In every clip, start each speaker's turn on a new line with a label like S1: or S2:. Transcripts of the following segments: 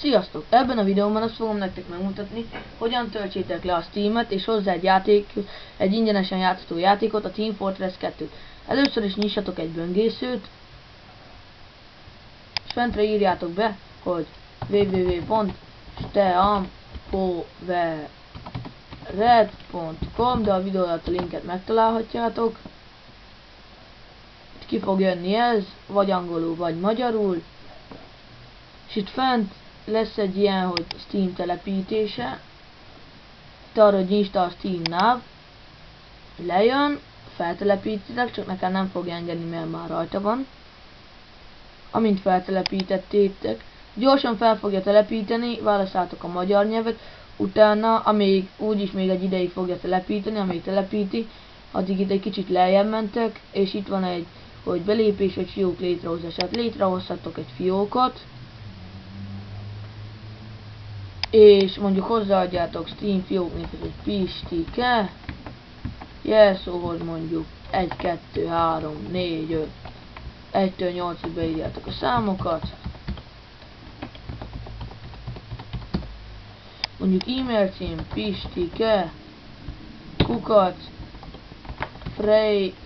S1: Sziasztok! Ebben a videóban azt fogom nektek megmutatni, hogyan töltsétek le a Steam-et és hozzá egy ingyenesen játszható játékot, a Team Fortress 2-t. Először is nyissatok egy böngészőt, és fentre írjátok be, hogy www.steampowered.com, de a videó alatt a linket megtalálhatjátok. Ki fog jönni ez, vagy angolul, vagy magyarul. És itt fent lesz egy ilyen, hogy Steam telepítése. Itt arra, hogy nyisd a Steam nav. Lejön, feltelepítitek, csak nekem nem fogja engedni, mert már rajta van. Amint feltelepítettétek, gyorsan fel fogja telepíteni, válasszátok a magyar nyelvet, utána, amíg úgyis még egy ideig fogja telepíteni, amíg telepíti, addig itt egy kicsit lejjebb mentek, és itt van egy, hogy belépés vagy fiók létrehozását. Létrehozhatok egy fiókot, és mondjuk hozzáadjátok Steam fiók névhez egy Pistike, jelszóhoz mondjuk 1, 2, 3, 4, 5, 1-től 8-ig beírjátok a számokat, mondjuk e-mail cím Pistike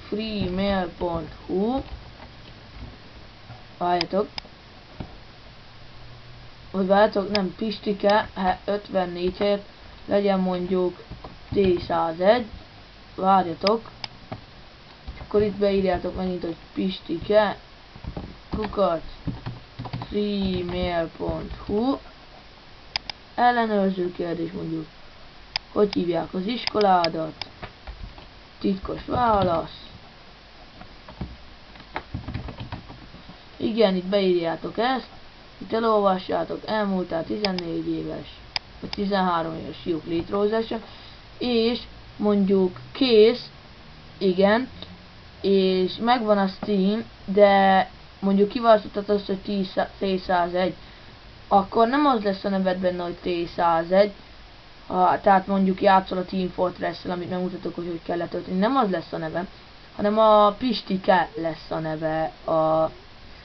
S1: @freemail.hu, várjátok, hogy várjátok, nem Pistike 54 helyett legyen mondjuk T101, várjatok, és akkor itt beírjátok megint, hogy Pistike @freemail.hu. Ellenőrző kérdés mondjuk, hogy hívják az iskoládat, titkos válasz. Igen, itt beírjátok ezt, itt elolvassátok, elmúltál 14 éves, vagy 13 éves fiúk létrehozása, és mondjuk kész, igen, és megvan a Steam, de mondjuk kiválasztottad azt, hogy T101, akkor nem az lesz a neved benne, hogy T101, tehát mondjuk játszol a Team Fortress-szel, amit megmutatok, hogy kell letölteni, nem az lesz a neve, hanem a Pistike lesz a neve,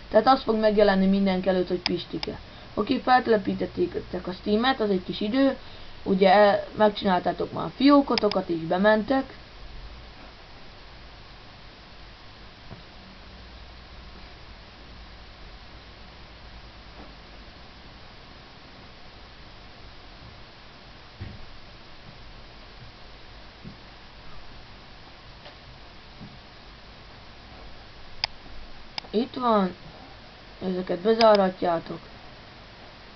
S1: tehát az fog megjelenni mindenki előtt, hogy Pistike. Oké, feltelepítették a Steam-et, az egy kis idő, ugye megcsináltátok már a fiókotokat, és bementek. Itt van, ezeket bezárhatjátok,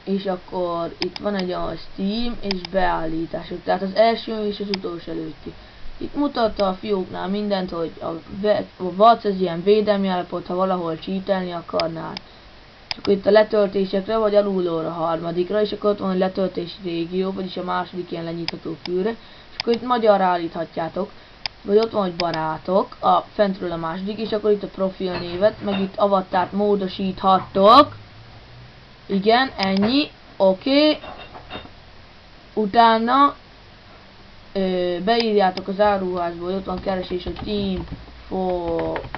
S1: és akkor itt van egy a Steam és beállítások, tehát az első és az utolsó előtti. Itt mutatta a fióknál mindent, hogy a VAC ez ilyen védelmi állapot, ha valahol cheatelni akarnál. És akkor itt a letöltésekre vagy alulról a harmadikra, és akkor ott van a letöltési régió, vagyis a második ilyen lenyitható fülre, és akkor itt magyarra állíthatjátok. Vagy ott van, hogy barátok, fentről a második, és akkor itt a profil névet, meg itt avatárt módosíthattok. Igen, ennyi, oké. Utána beírjátok az áruházból, hogy ott van keresés, hogy Team Fortress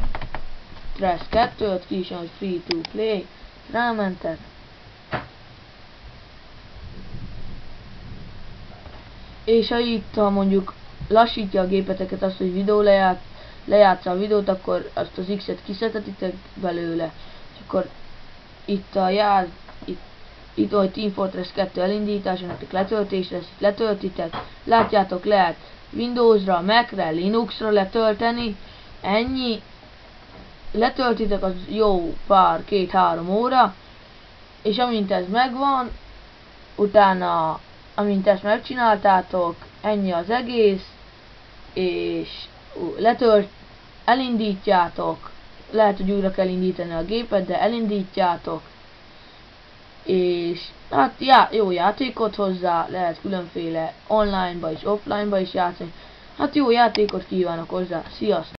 S1: 2, ott ki is van, hogy free to play, rámentek. És ha itt, ha mondjuk lassítja a gépeteket azt, hogy videó lejátsza a videót, akkor azt az X-et kiszedhetitek belőle. És akkor itt itt hogy Team Fortress 2 elindítása, nektek letöltésre, ezt letöltitek. Látjátok, lehet Windowsra, Macre, Linuxra letölteni. Ennyi. Letöltitek az jó pár, 2-3 óra. És amint ez megvan, utána, amint ezt megcsináltátok, ennyi az egész, és elindítjátok, lehet, hogy újra kell indítani a gépet, de elindítjátok, és hát jó játékot hozzá, lehet különféle online-ba és offline-ba is játszani, hát jó játékot kívánok hozzá, sziasztok!